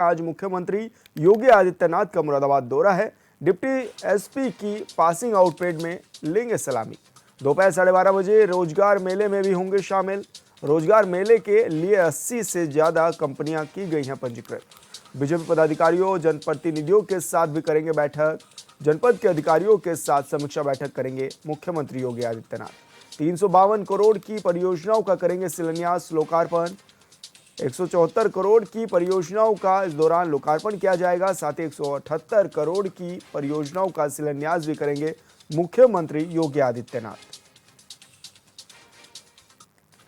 आज मुख्यमंत्री योगी आदित्यनाथ का मुरादाबाद दौरा है। डिप्टी एसपी की पासिंग आउट परेड में लेंगे सलामी। दोपहर 12:30 बजे रोजगार मेले में भी होंगे शामिल। रोजगार मेले के लिए 80 से ज्यादा कंपनियां की गई हैं पंजीकृत। बीजेपी पदाधिकारियों जनप्रतिनिधियों के साथ भी करेंगे बैठक। जनपद के अधिकारियों के साथ समीक्षा बैठक करेंगे मुख्यमंत्री योगी आदित्यनाथ। 352 करोड़ की परियोजनाओं का करेंगे शिलान्यास लोकार्पण। 174 करोड़ की परियोजनाओं का इस दौरान लोकार्पण किया जाएगा। साथ ही 178 करोड़ की परियोजनाओं का शिलान्यास भी करेंगे मुख्यमंत्री योगी आदित्यनाथ।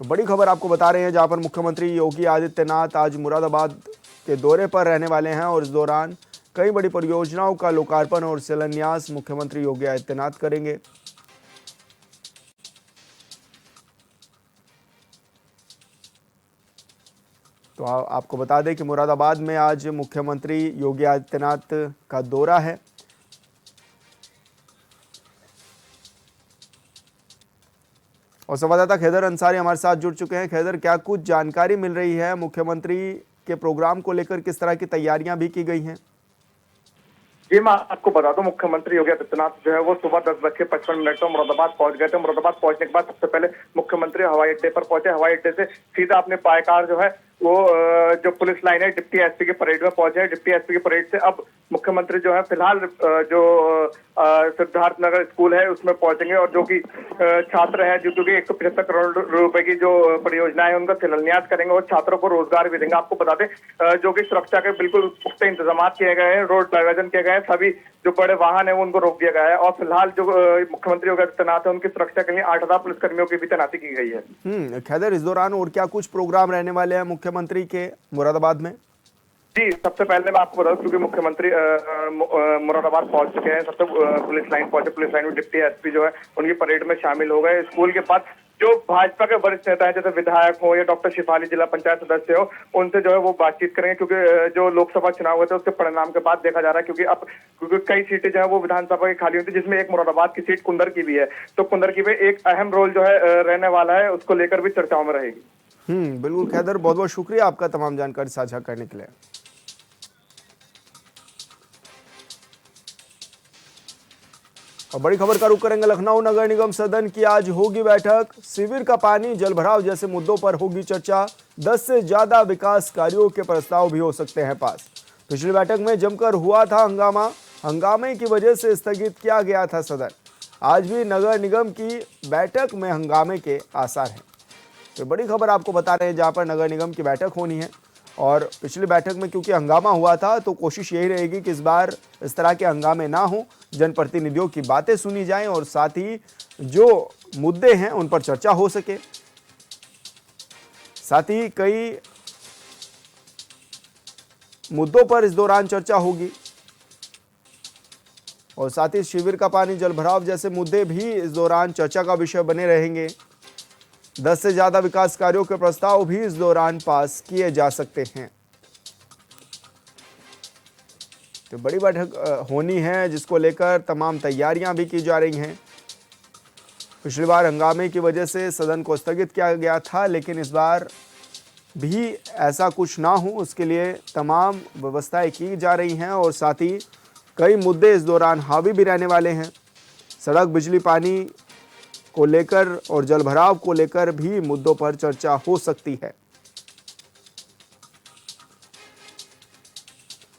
तो बड़ी खबर आपको बता रहे हैं, जहां पर मुख्यमंत्री योगी आदित्यनाथ आज मुरादाबाद के दौरे पर रहने वाले हैं और इस दौरान कई बड़ी परियोजनाओं का लोकार्पण और शिलान्यास मुख्यमंत्री योगी आदित्यनाथ करेंगे। तो आपको बता दें कि मुरादाबाद में आज मुख्यमंत्री योगी आदित्यनाथ का दौरा है। और संवाददाता खैदर अंसारी हमारे साथ जुड़ चुके हैं। खैदर, क्या कुछ जानकारी मिल रही है मुख्यमंत्री के प्रोग्राम को लेकर, किस तरह की तैयारियां भी की गई हैं? जी, मैं आपको बता दूं, मुख्यमंत्री योगी आदित्यनाथ जो है वो सुबह 10:55 पर मुरादाबाद पहुंच गए थे। मुरादाबाद पहुंचने के बाद सबसे पहले मुख्यमंत्री हवाई अड्डे पर पहुंचे। हवाई अड्डे से सीधा अपने बायकार जो है वो जो पुलिस लाइन है डिप्टी एसपी के परेड में पहुंचे। डिप्टी एसपी के परेड से अब मुख्यमंत्री जो है फिलहाल जो सिद्धार्थ नगर स्कूल है उसमें पहुंचेंगे और जो कि छात्र हैं, जो क्योंकि 175 करोड़ रुपए की जो परियोजना है उनका शिलान्यास करेंगे और छात्रों को रोजगार भी देंगे। आपको बता दें जो कि सुरक्षा के बिल्कुल पुख्ता इंतजाम किए गए हैं, रोड डाइवर्जन किए गए हैं, सभी जो बड़े वाहन है वो उनको रोक दिया गया है और फिलहाल जो मुख्यमंत्री योगी आदित्यनाथ है उनकी सुरक्षा के लिए 8000 पुलिसकर्मियों की भी तैनाती की गई है। खैदर, इस दौरान और क्या कुछ प्रोग्राम रहने वाले हैं मुख्यमंत्री के मुरादाबाद में? जी, सबसे पहले मैं आपको बता दूं, क्योंकि मुख्यमंत्री मुरादाबाद पहुंच चुके हैं, सबसे पुलिस लाइन पहुंचे। पुलिस लाइन में डिप्टी एसपी जो है उनकी परेड में शामिल हो गए। स्कूल के बाद जो भाजपा के वरिष्ठ नेता है, जैसे विधायक हो या डॉक्टर शिफाली जिला पंचायत सदस्य हो, उनसे जो है वो बातचीत करेंगे, क्योंकि जो लोकसभा चुनाव हुए थे उसके परिणाम के बाद देखा जा रहा है, क्योंकि कई सीटें जो है वो विधानसभा की खाली हुई थी, जिसमें एक मुरादाबाद की सीट कुंदर की भी है। तो कुंदर की भी एक अहम रोल जो है रहने वाला है, उसको लेकर भी चर्चाओं में रहेगी। बिल्कुल खैदर, बहुत बहुत शुक्रिया आपका तमाम जानकारी साझा करने के लिए। और बड़ी खबर का रुख करेंगे लखनऊ। नगर निगम सदन की आज होगी बैठक। शिविर का पानी, जलभराव जैसे मुद्दों पर होगी चर्चा। 10 से ज्यादा विकास कार्यों के प्रस्ताव भी हो सकते हैं पास। पिछली बैठक में जमकर हुआ था हंगामा। हंगामे की वजह से स्थगित किया गया था सदन। आज भी नगर निगम की बैठक में हंगामे के आसार हैं। तो बड़ी खबर आपको बता रहे हैं, जहां पर नगर निगम की बैठक होनी है और पिछली बैठक में क्योंकि हंगामा हुआ था तो कोशिश यही रहेगी कि इस बार इस तरह के हंगामे ना हो, जनप्रतिनिधियों की बातें सुनी जाएं और साथ ही जो मुद्दे हैं उन पर चर्चा हो सके। साथ ही कई मुद्दों पर इस दौरान चर्चा होगी और साथ ही शिविर का पानी, जलभराव जैसे मुद्दे भी इस दौरान चर्चा का विषय बने रहेंगे। 10 से ज्यादा विकास कार्यों के प्रस्ताव भी इस दौरान पास किए जा सकते हैं। तो बड़ी बैठक होनी है जिसको लेकर तमाम तैयारियां भी की जा रही हैं। पिछली बार हंगामे की वजह से सदन को स्थगित किया गया था, लेकिन इस बार भी ऐसा कुछ ना हो उसके लिए तमाम व्यवस्थाएं की जा रही हैं और साथ ही कई मुद्दे इस दौरान हावी भी रहने वाले हैं। सड़क, बिजली, पानी को लेकर और जलभराव को लेकर भी मुद्दों पर चर्चा हो सकती है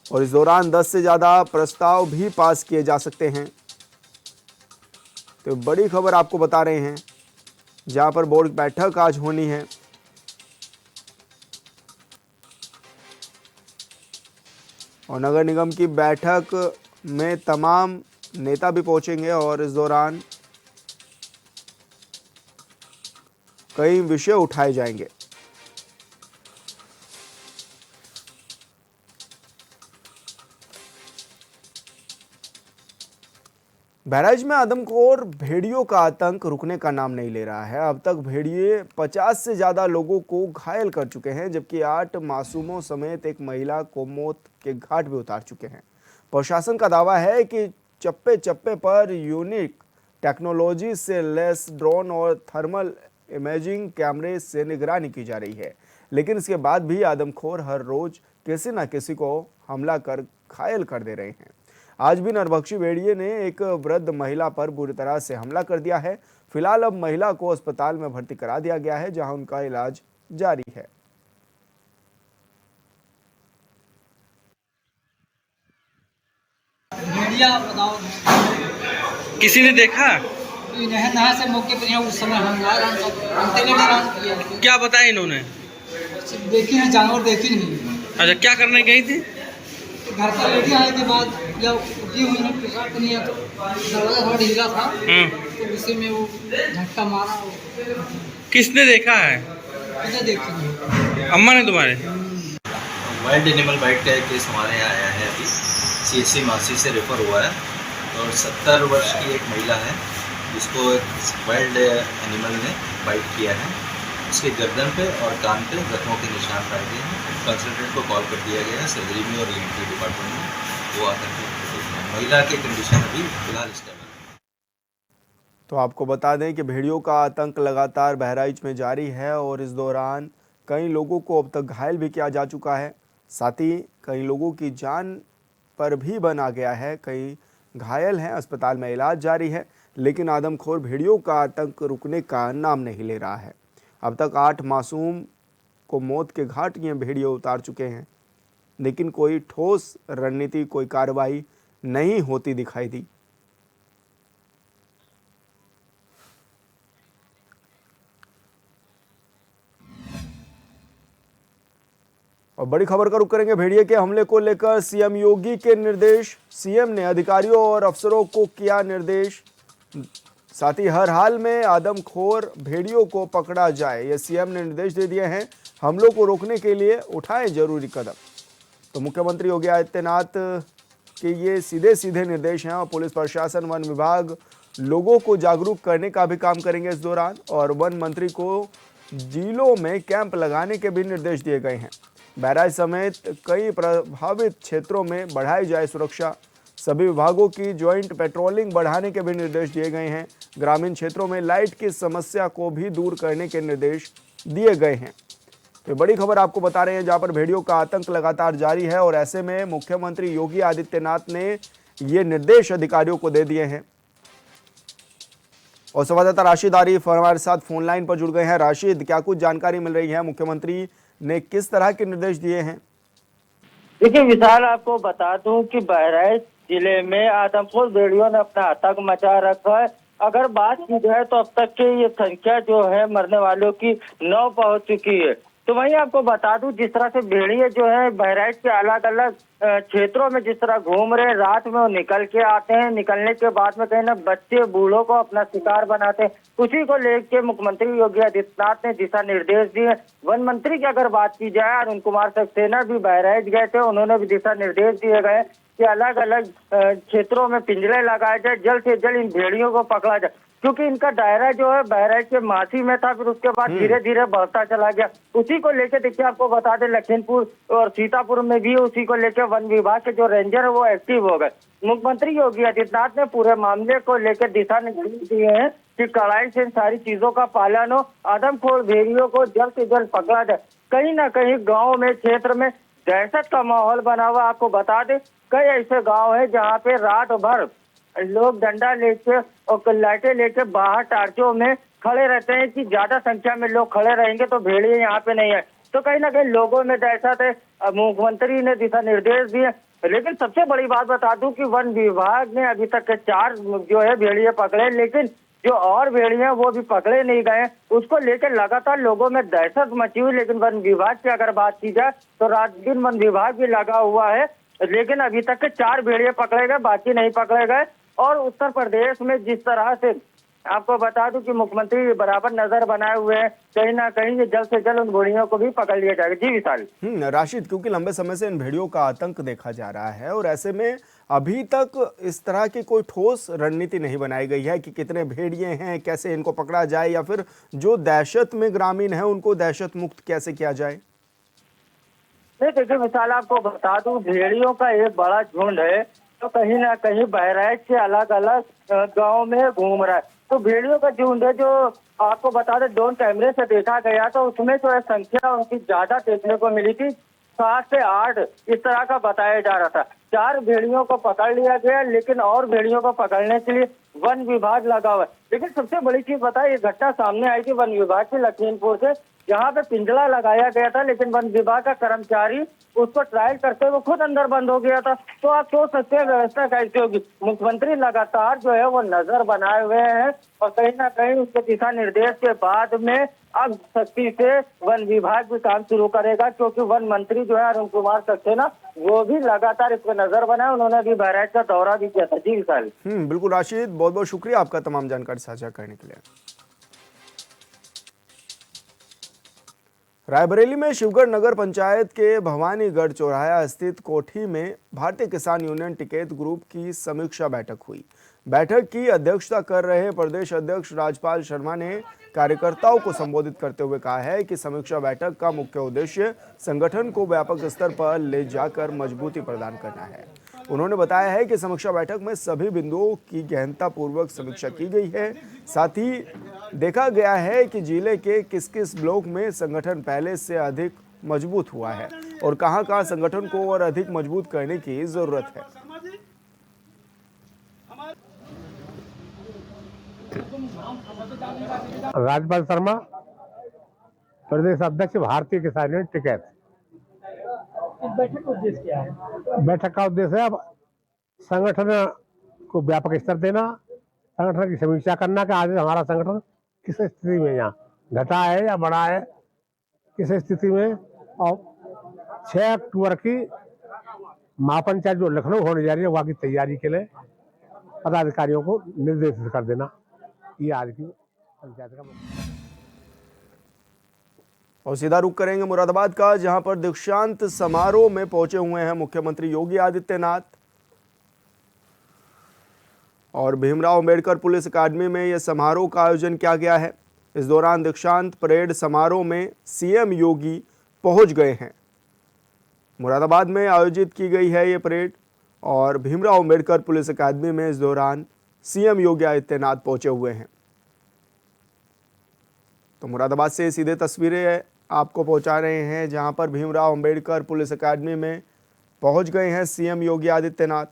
और इस दौरान 10 से ज्यादा प्रस्ताव भी पास किए जा सकते हैं। तो बड़ी खबर आपको बता रहे हैं, जहां पर बोर्ड बैठक आज होनी है और नगर निगम की बैठक में तमाम नेता भी पहुंचेंगे और इस दौरान कई विषय उठाए जाएंगे। बहराइच में आदमखोर भेड़ियों का आतंक रुकने का नाम नहीं ले रहा है। अब तक भेड़िए 50 से ज्यादा लोगों को घायल कर चुके हैं, जबकि 8 मासूमों समेत एक महिला को मौत के घाट भी उतार चुके हैं। प्रशासन का दावा है कि चप्पे चप्पे पर यूनिक टेक्नोलॉजी से लैस ड्रोन और थर्मल इमेजिंग कैमरे से निगरानी की जा रही है, लेकिन इसके बाद भी आदमखोर हर रोज किसी न किसी को हमला कर घायल कर दे रहे हैं। आज भी नरभक्षी भेड़िए ने एक वृद्ध महिला पर बुरी तरह से हमला कर दिया है। फिलहाल अब महिला को अस्पताल में भर्ती करा दिया गया है, जहां उनका इलाज जारी है। भेड़िया बताओ, किसी ने देखा? नहर नहर से मौके पर यहाँ उस समय हमते ने हैरान किया। क्या बताया इन्होंने? देखी है, जानवर देखी नहीं। अच्छा, क्या करने गई थी? घर पर लेटी आने के बाद जब उठी हुई है, पेशाब नहीं है तो दरवाजा थोड़ा ढीला था, तो उसी में वो झटका मारा। किसने देखा है? मुझे देखी नहीं। अम्मा ने तुम्हारे? वाइल्ड एनिमल बाइट का एक केस हमारे यहाँ आया है। अभी CHC मासी से रेफर हुआ है और 70 वर्ष की एक महिला है जिसको एक वाइल्ड एनिमल ने बाइट किया है। उसके गर्दन पे और कान पे जख्मों के निशान पाए गए हैं। कंसल्टेंट को कॉल कर दिया गया है सर्जरी में और ENT डिपार्टमेंट में, वो आकर के महिला की कंडीशन अभी फिलहाल स्टेबल है। तो आपको बता दें कि भेड़ियों का आतंक लगातार बहराइच में जारी है और इस दौरान कई लोगों को अब तक घायल भी किया जा चुका है। साथ ही कई लोगों की जान पर भी बन आ गया है, कई घायल हैं, अस्पताल में इलाज जारी है। लेकिन आदमखोर भेड़ियों का आतंक रुकने का नाम नहीं ले रहा है। अब तक 8 मासूम को मौत के घाट ये भेड़िए उतार चुके हैं, लेकिन कोई ठोस रणनीति, कोई कार्रवाई नहीं होती दिखाई दी। और बड़ी खबर का रुख करेंगे भेड़िए के हमले को लेकर सीएम योगी के निर्देश। सीएम ने अधिकारियों और अफसरों को किया निर्देश, साथ ही हर हाल में आदमखोर भेड़ियों को पकड़ा जाए, ये सीएम ने निर्देश दे दिए हैं। हमलों को रोकने के लिए उठाएं जरूरी कदम। तो मुख्यमंत्री योगी आदित्यनाथ के ये सीधे सीधे निर्देश हैं और पुलिस प्रशासन, वन विभाग लोगों को जागरूक करने का भी काम करेंगे इस दौरान। और वन मंत्री को जिलों में कैंप लगाने के भी निर्देश दिए गए हैं। बहराइच समेत कई प्रभावित क्षेत्रों में बढ़ाई जाए सुरक्षा। सभी विभागों की ज्वाइंट पेट्रोलिंग बढ़ाने के भी निर्देश दिए गए हैं। ग्रामीण क्षेत्रों में लाइट की समस्या को भी दूर करने के निर्देश दिए गए हैं। तो बड़ी खबर आपको बता रहे हैं, जहां पर भेड़ियों का आतंक लगातार जारी है और ऐसे में मुख्यमंत्री योगी आदित्यनाथ ने ये निर्देश अधिकारियों को दे दिए हैं। और संवाददाता राशिद आरिफ हमारे साथ फोन लाइन पर जुड़ गए हैं। राशिद, क्या कुछ जानकारी मिल रही है, मुख्यमंत्री ने किस तरह के निर्देश दिए हैं? देखिए विशाल, आपको बता दूं कि बहराइच जिले में आदमखोर भेड़ियों ने अपना आतंक मचा रखा है। अगर बात की जाए तो अब तक की ये संख्या जो है मरने वालों की 9 पहुंच चुकी है। तो वहीं आपको बता दूं, जिस तरह से भेड़िए जो है बहराइच के अलग अलग क्षेत्रों में जिस तरह घूम रहे, रात में वो निकल के आते हैं, निकलने के बाद में कहीं ना बच्चे बूढ़ों को अपना शिकार बनाते हैं। उसी को लेकर मुख्यमंत्री योगी आदित्यनाथ ने दिशा निर्देश दिए। वन मंत्री की अगर बात की जाए, अरुण कुमार सक्सेना भी बहराइच गए थे, उन्होंने भी दिशा निर्देश दिए गए कि अलग अलग क्षेत्रों में पिंजरे लगाए जाए, जल्द से जल्द इन भेड़ियों को पकड़ा जाए, क्योंकि इनका दायरा जो है बहराइच के मासी में था, फिर उसके बाद धीरे धीरे बढ़ता चला गया। उसी को लेकर देखिए आपको बता दें, लखीमपुर और सीतापुर में भी उसी को लेकर वन विभाग के जो रेंजर है वो एक्टिव हो गए। मुख्यमंत्री योगी आदित्यनाथ ने पूरे मामले को लेकर दिशा निर्देश दिए हैं कि कड़ाई से इन सारी चीजों का पालन हो, आदमखोर भेड़ियों को जल्द से जल्द पकड़ा जाए। कहीं ना कहीं गाँव में, क्षेत्र में दहशत का माहौल बना हुआ। आपको बता दें, कई ऐसे गाँव है जहाँ पे रात भर लोग डंडा लेके और लाइटें लेके बाहर टार्चों में खड़े रहते हैं कि ज्यादा संख्या में लोग खड़े रहेंगे तो भेड़िए यहाँ पे नहीं है। तो कहीं ना कहीं लोगों में दहशत है। मुख्यमंत्री ने दिशा निर्देश दिए, लेकिन सबसे बड़ी बात बता दूं कि वन विभाग ने अभी तक के 4 जो है भेड़िए पकड़े, लेकिन जो और भेड़िए वो भी पकड़े नहीं गए। उसको लेकर लगातार लोगों में दहशत मची हुई। लेकिन वन विभाग की अगर बात की जाए तो रात दिन वन विभाग भी लगा हुआ है, लेकिन अभी तक के 4 भेड़िए पकड़े गए, बाकी नहीं पकड़े गए। और उत्तर प्रदेश में जिस तरह से आपको बता दूं कि मुख्यमंत्री बराबर नजर बनाए हुए हैं, कहीं ना कहीं ये जल्द से जल्द उन भेड़ियों को भी पकड़ लिया जाएगा। जी विशाल। राशिद, क्योंकि लंबे समय से इन भेड़ियों का आतंक देखा जा रहा है और ऐसे में अभी तक इस तरह की कोई ठोस रणनीति नहीं बनाई गई है कि कितने भेड़िए हैं, कैसे इनको पकड़ा जाए, या फिर जो दहशत में ग्रामीण है उनको दहशत मुक्त कैसे किया जाए। देखिए विशाल, आपको बता दूं, भेड़ियों का एक बड़ा झुंड है तो कहीं ना कहीं बहराइच के अलग अलग गांव में घूम रहा है। तो भेड़ियों का झुंड है जो आपको बता दें ड्रोन कैमरे से देखा गया तो उसमें जो है संख्या उनकी ज्यादा देखने को मिली थी। 7 से 8 इस तरह का बताया जा रहा था। 4 भेड़ियों को पकड़ लिया गया, लेकिन और भेड़ियों को पकड़ने के लिए वन विभाग लगा हुआ है। लेकिन सबसे बड़ी चीज बताए, ये घटना सामने आई थी वन विभाग के लखीमपुर से, जहाँ पे पिंजरा लगाया गया था, लेकिन वन विभाग का कर्मचारी उसको ट्रायल करते हुए खुद अंदर बंद हो गया था। तो आप सोच सकते हैं व्यवस्था कैसी होगी। मुख्यमंत्री लगातार जो है वो नजर बनाए हुए हैं और कहीं ना कहीं उसके दिशा निर्देश के बाद में अब सख्ती से वन विभाग भी काम शुरू करेगा, क्योंकि वन मंत्री जो है अरुण कुमार सक्सेना वो भी लगातार इस पर नजर बनाए। उन्होंने भी बहराइच का दौरा भी किया था। जी विशाल। बिल्कुल राशिद, बहुत बहुत शुक्रिया आपका तमाम जानकारी साझा करने के लिए। रायबरेली में शिवगढ़ नगर पंचायत के भवानीगढ़ चौराहा स्थित कोठी में भारतीय किसान यूनियन टिकैत ग्रुप की समीक्षा बैठक हुई। बैठक की अध्यक्षता कर रहे प्रदेश अध्यक्ष राजपाल शर्मा ने कार्यकर्ताओं को संबोधित करते हुए कहा है कि समीक्षा बैठक का मुख्य उद्देश्य संगठन को व्यापक स्तर पर ले जाकर मजबूती प्रदान करना है। उन्होंने बताया है कि समीक्षा बैठक में सभी बिंदुओं की गहनता पूर्वक समीक्षा की गई है। साथ ही देखा गया है कि जिले के किस किस ब्लॉक में संगठन पहले से अधिक मजबूत हुआ है और कहां-कहां संगठन को और अधिक मजबूत करने की जरूरत है। राजपाल शर्मा, प्रदेश अध्यक्ष भारतीय किसान यूनियन टिकैत। बैठक का उद्देश्य क्या है? बैठक का उद्देश्य है अब संगठन को व्यापक स्तर देना, संगठन की समीक्षा करना कि आज हमारा संगठन किस स्थिति में, यहाँ घटा है या बढ़ा है, किस स्थिति में। और 6 अक्टूबर की महापंचायत जो लखनऊ होने जा रही है वहाँ की तैयारी के लिए पदाधिकारियों को निर्देशित कर देना, ये आज की पंचायत का। और सीधा रुख करेंगे मुरादाबाद का, जहां पर दीक्षांत समारोह में पहुंचे हुए हैं मुख्यमंत्री योगी आदित्यनाथ। और भीमराव अंबेडकर पुलिस अकादमी में यह समारोह का आयोजन किया गया है। इस दौरान दीक्षांत परेड समारोह में सीएम योगी पहुंच गए हैं। मुरादाबाद में आयोजित की गई है ये परेड और भीमराव अंबेडकर पुलिस अकादमी में इस दौरान सीएम योगी आदित्यनाथ पहुंचे हुए हैं। तो मुरादाबाद से सीधे तस्वीरें आपको पहुंचा रहे हैं, जहां पर भीमराव अंबेडकर पुलिस अकादमी में पहुंच गए हैं सीएम योगी आदित्यनाथ।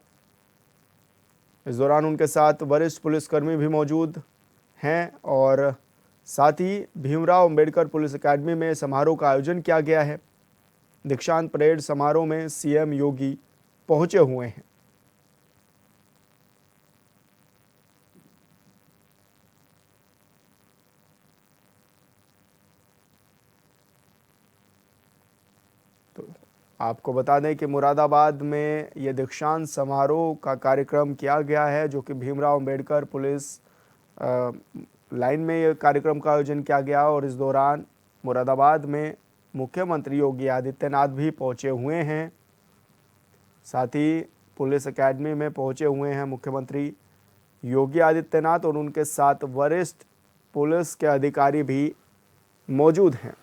इस दौरान उनके साथ वरिष्ठ पुलिसकर्मी भी मौजूद हैं और साथ ही भीमराव अंबेडकर पुलिस अकादमी में समारोह का आयोजन किया गया है। दीक्षांत परेड समारोह में सीएम योगी पहुंचे हुए हैं। आपको बता दें कि मुरादाबाद में ये दीक्षांत समारोह का कार्यक्रम किया गया है, जो कि भीमराव अंबेडकर पुलिस लाइन में ये कार्यक्रम का आयोजन किया गया और इस दौरान मुरादाबाद में मुख्यमंत्री योगी आदित्यनाथ भी पहुंचे हुए हैं। साथ ही पुलिस अकेडमी में पहुंचे हुए हैं मुख्यमंत्री योगी आदित्यनाथ और उनके साथ वरिष्ठ पुलिस के अधिकारी भी मौजूद हैं।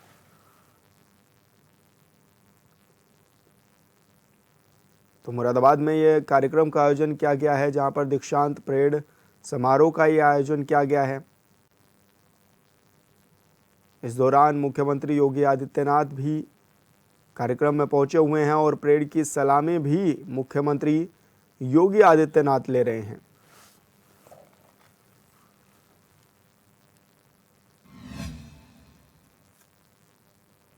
तो मुरादाबाद में ये कार्यक्रम का आयोजन किया गया है, जहां पर दीक्षांत परेड समारोह का ये आयोजन किया गया है। इस दौरान मुख्यमंत्री योगी आदित्यनाथ भी कार्यक्रम में पहुंचे हुए हैं और परेड की सलामी भी मुख्यमंत्री योगी आदित्यनाथ ले रहे हैं।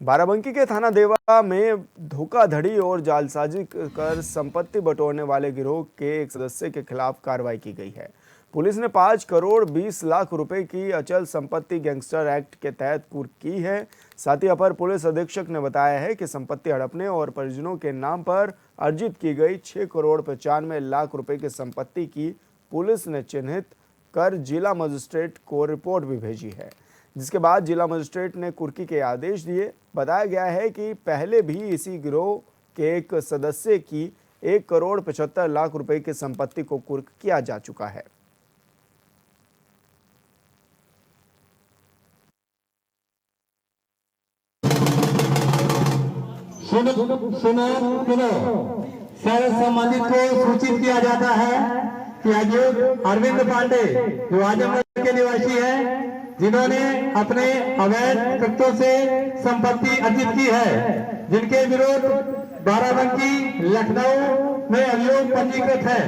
बाराबंकी के थाना देवा में धोखाधड़ी और जालसाजी कर संपत्ति बटोरने वाले गिरोह के एक सदस्य के खिलाफ कार्रवाई की गई है। पुलिस ने 5 करोड़ 20 लाख रुपए की अचल संपत्ति गैंगस्टर एक्ट के तहत कुर्की की है। साथ ही अपर पुलिस अधीक्षक ने बताया है कि संपत्ति हड़पने और परिजनों के नाम पर अर्जित की गई 6 करोड़ 95 लाख रुपए की संपत्ति की पुलिस ने चिन्हित कर जिला मजिस्ट्रेट को रिपोर्ट भी भेजी है, जिसके बाद जिला मजिस्ट्रेट ने कुर्की के आदेश दिए। बताया गया है कि पहले भी इसी गिरोह के एक सदस्य की 1 करोड़ 75 लाख रुपए की संपत्ति को कुर्क किया जा चुका है। सारे संबंधित को सूचित किया जाता है कि अजय अरविंद पांडे जो आजमगढ़ के निवासी हैं, जिन्होंने अपने अवैध कृत्यों से संपत्ति अर्जित की है, जिनके विरुद्ध बाराबंकी लखनऊ में अभियोग पंजीकृत है।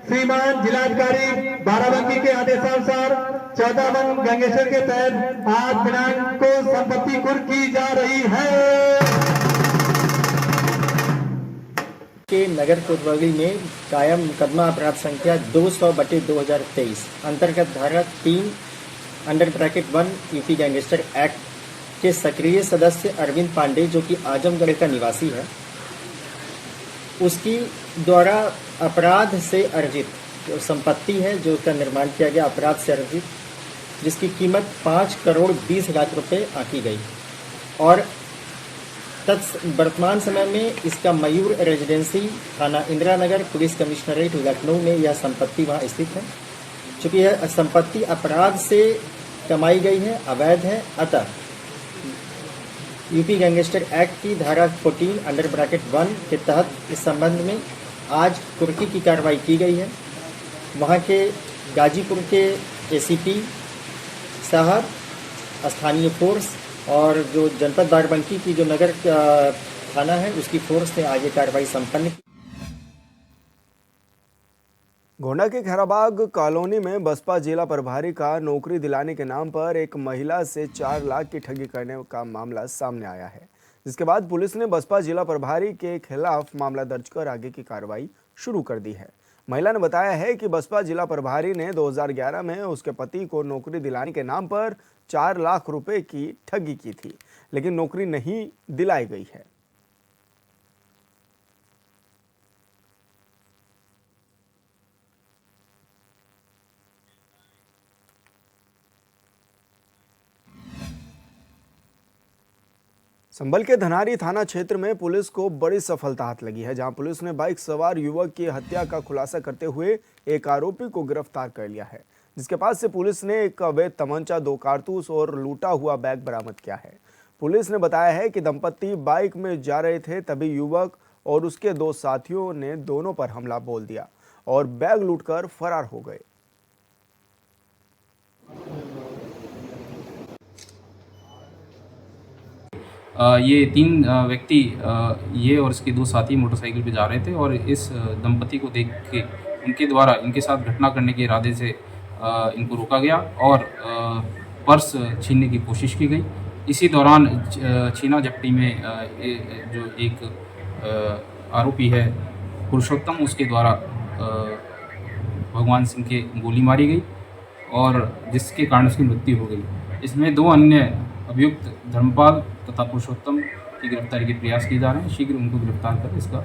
श्रीमान जिलाधिकारी बाराबंकी के आदेशानुसार 14 वन गंगेश्वर के तहत आज दिनांक को संपत्ति कुर्क की जा रही है। के नगर कोतवाली में कायम मुकदमा अपराध संख्या 200/2023 अंतर्गत धारा 3 _1 यूपी गैंगस्टर एक्ट के सक्रिय सदस्य अरविंद पांडे, जो कि आजमगढ़ का निवासी है, उसकी द्वारा अपराध से अर्जित जो संपत्ति है, जो उसका निर्माण किया गया अपराध से अर्जित, जिसकी कीमत 5,20,00,000 रुपये आंकी गई और वर्तमान समय में इसका मयूर रेजिडेंसी थाना इंदिरा नगर पुलिस कमिश्नरेट लखनऊ में यह संपत्ति वहां स्थित है। चूंकि यह संपत्ति अपराध से कमाई गई है, अवैध है, अतः यूपी गैंगस्टर एक्ट की धारा 14 _1 के तहत इस संबंध में आज कुर्की की कार्रवाई की गई है। वहां के गाजीपुर के एसीपी साहब, स्थानीय फोर्स और जो जनपद बाराबंकी की जो नगर थाना है उसकी फोर्स ने आज ये कार्रवाई संपन्न की। गोंडा के खैराबाग कॉलोनी में बसपा जिला प्रभारी का नौकरी दिलाने के नाम पर एक महिला से 4 लाख की ठगी करने का मामला सामने आया है, जिसके बाद पुलिस ने बसपा जिला प्रभारी के खिलाफ मामला दर्ज कर आगे की कार्रवाई शुरू कर दी है। महिला ने बताया है कि बसपा जिला प्रभारी ने 2011 में उसके पति को नौकरी दिलाने के नाम पर 4 लाख रुपए की ठगी की थी, लेकिन नौकरी नहीं दिलाई गई है। संभल के धनारी थाना क्षेत्र में पुलिस को बड़ी सफलता हाथ लगी है, जहां पुलिस ने बाइक सवार युवक की हत्या का खुलासा करते हुए एक आरोपी को गिरफ्तार कर लिया है, जिसके पास से पुलिस ने एक अवैध तमंचा, 2 कारतूस और लूटा हुआ बैग बरामद किया है। पुलिस ने बताया है कि दंपत्ति बाइक में जा रहे थे, तभी युवक और उसके 2 साथियों ने दोनों पर हमला बोल दिया और बैग लूटकर फरार हो गए। ये 3 व्यक्ति ये और इसके 2 साथी मोटरसाइकिल पे जा रहे थे और इस दंपति को देख के उनके द्वारा इनके साथ घटना करने के इरादे से इनको रोका गया और पर्स छीनने की कोशिश की गई। इसी दौरान छीना झपटी में जो एक आरोपी है पुरुषोत्तम, उसके द्वारा भगवान सिंह के गोली मारी गई और जिसके कारण उसकी मृत्यु हो गई। इसमें 2 अन्य अभियुक्त धर्मपाल तथा पुरुषोत्तम की गिरफ्तारी के प्रयास किए जा रहे हैं। शीघ्र उनको गिरफ्तार कर इसका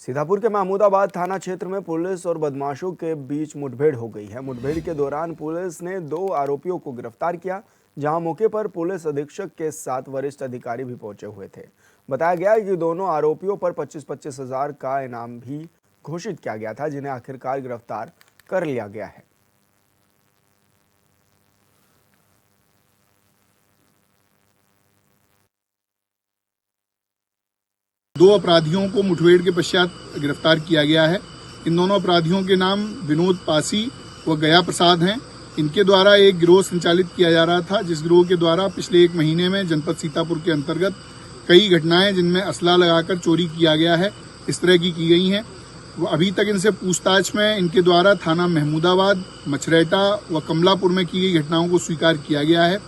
सीतापुर के महमूदाबाद थाना क्षेत्र में पुलिस और बदमाशों के बीच मुठभेड़ हो गई है। मुठभेड़ के दौरान पुलिस ने 2 आरोपियों को गिरफ्तार किया, जहां मौके पर पुलिस अधीक्षक के साथ वरिष्ठ अधिकारी भी पहुंचे हुए थे। बताया गया कि दोनों आरोपियों पर 25-25 हजार का इनाम भी घोषित किया गया था, जिन्हें आखिरकार गिरफ्तार कर लिया गया है। दो अपराधियों को मुठभेड़ के पश्चात गिरफ्तार किया गया है। इन दोनों अपराधियों के नाम विनोद पासी व गया प्रसाद हैं। इनके द्वारा एक गिरोह संचालित किया जा रहा था, जिस गिरोह के द्वारा पिछले 1 महीने में जनपद सीतापुर के अंतर्गत कई घटनाएं जिनमें असला लगाकर चोरी किया गया है, इस तरह की गई हैं। अभी तक इनसे पूछताछ में इनके द्वारा थाना महमूदाबाद, मछरेटा व कमलापुर में की गई घटनाओं को स्वीकार किया गया है।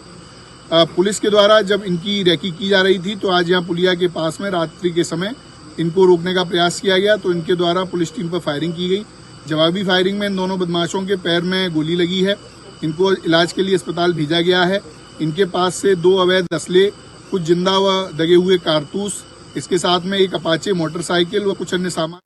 पुलिस के द्वारा जब इनकी रैकी की जा रही थी तो आज यहाँ पुलिया के पास में रात्रि के समय इनको रोकने का प्रयास किया गया, तो इनके द्वारा पुलिस टीम पर फायरिंग की गई। जवाबी फायरिंग में इन दोनों बदमाशों के पैर में गोली लगी है। इनको इलाज के लिए अस्पताल भेजा गया है। इनके पास से 2 अवैध असले, कुछ जिंदा व दगे हुए कारतूस, इसके साथ में एक अपाचे मोटरसाइकिल व कुछ अन्य सामान।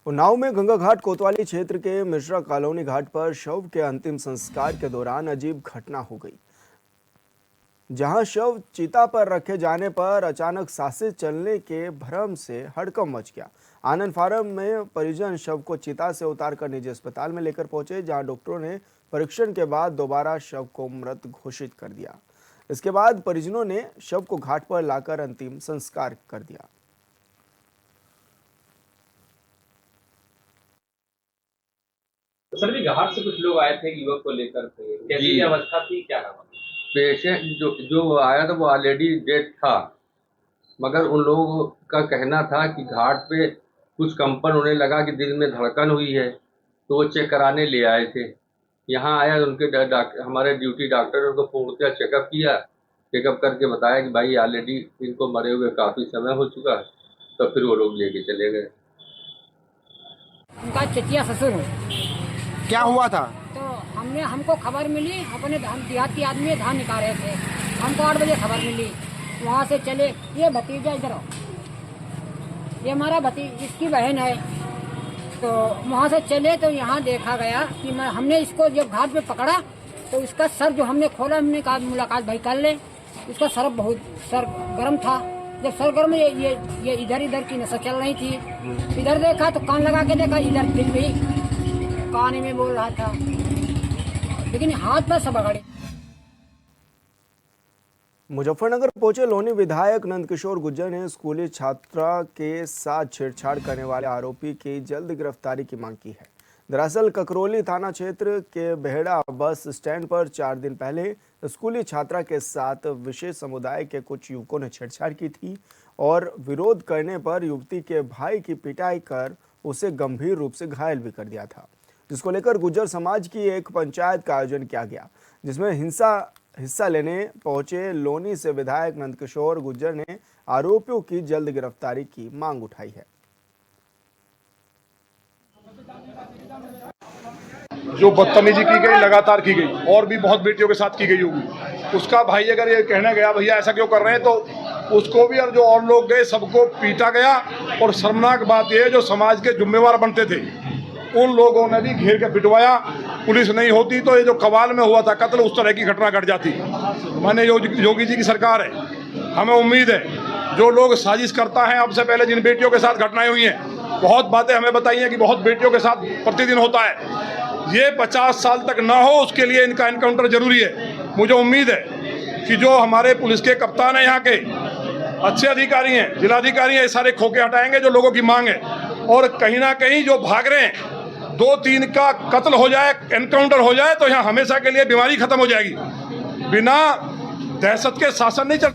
उन्नाव में गंगा घाट कोतवाली क्षेत्र के मिश्रा कॉलोनी घाट पर शव के अंतिम संस्कार के दौरान अजीब घटना हो गई, जहां शव चिता पर रखे जाने पर अचानक सांसें चलने के भ्रम से हड़कंप मच गया। आनंद फार्म में परिजन शव को चिता से उतारकर निजी अस्पताल में लेकर पहुंचे, जहां डॉक्टरों ने परीक्षण के बाद दोबारा शव को मृत घोषित कर दिया। इसके बाद परिजनों ने शव को घाट पर लाकर अंतिम संस्कार कर दिया। सर भी घाट से कुछ लोग आए थे युवक को लेकर, कैसी अवस्था थी, क्या नाम? पेशेंट जो आया था वो ऑलरेडी डेड था, मगर उन लोगों का कहना था कि घाट पे कुछ कंपन होने लगा कि दिल में धड़कन हुई है, तो वो चेक कराने ले आए थे। यहाँ आया उनके हमारे ड्यूटी डॉक्टर उनको पूर्णतः चेकअप किया, चेकअप करके बताया कि भाई ऑलरेडी इनको मरे हुए काफ़ी समय हो चुका, तो फिर वो लोग लेके चले गए। उनका चचिया ससुर है। क्या हुआ था? तो हमको खबर मिली, अपने देहात की आदमी धान निकाल रहे थे, हमको 8 बजे खबर मिली, वहाँ से चले। ये भतीजा इधर आओ, ये हमारा इसकी बहन है। तो वहाँ से चले तो यहाँ देखा गया कि हमने इसको जब घाट पे पकड़ा तो इसका सर जो हमने खोला, हमने कहा मुलाकात भाई कर ले। इसका सर गर्म था। जब सर गर्म ये इधर की नशा चल रही थी। इधर देखा तो कान लगा के देखा, इधर फिर भी कान में बोल रहा था, लेकिन हाथ पर सब अगड़े। मुजफ्फरनगर पहुंचे लोनी विधायक नंदकिशोर गुर्जर ने स्कूली छात्रा के साथ छेड़छाड़ करने वाले आरोपी की जल्द गिरफ्तारी की मांग की है। दरअसल ककरोली थाना क्षेत्र के बेहड़ा बस स्टैंड पर 4 दिन पहले स्कूली छात्रा के साथ विशेष समुदाय के कुछ युवकों ने छेड़छाड़ की थी और विरोध करने पर युवती के भाई की पिटाई कर उसे गंभीर रूप से घायल भी कर दिया था, जिसको लेकर गुर्जर समाज की एक पंचायत का आयोजन किया गया, जिसमें हिस्सा लेने पहुंचे लोनी से विधायक नंदकिशोर गुर्जर ने आरोपियों की जल्द गिरफ्तारी की मांग उठाई है। जो बदतमीजी की गई, लगातार की गई और भी बहुत बेटियों के साथ की गई होगी, उसका भाई अगर ये कहने गया भैया ऐसा क्यों कर रहे हैं, तो उसको भी और जो और लोग गए सबको पीटा गया। और शर्मनाक बात यह है, जो समाज के जिम्मेवार बनते थे उन लोगों ने भी घेर के पिटवाया। पुलिस नहीं होती तो ये जो कवाल में हुआ था कत्ल, उस तरह की घटना घट जाती। माने योगी जी की सरकार है, हमें उम्मीद है जो लोग साजिश करता है, अब से पहले जिन बेटियों के साथ घटनाएं हुई हैं, बहुत बातें हमें बताई हैं कि बहुत बेटियों के साथ प्रतिदिन होता है, ये 50 साल तक ना हो उसके लिए इनका एनकाउंटर जरूरी है। मुझे उम्मीद है कि जो हमारे पुलिस के कप्तान हैं, यहाँ के अच्छे अधिकारी हैं, जिलाधिकारी हैं, ये सारे खोके हटाएंगे जो लोगों की मांग है। और कहीं ना कहीं जो भाग रहे हैं, 2-3 का कत्ल हो जाए, एनकाउंटर हो जाए, तो यहाँ हमेशा के लिए बीमारी खत्म हो जाएगी। बिना दहशत के शासन नहीं चल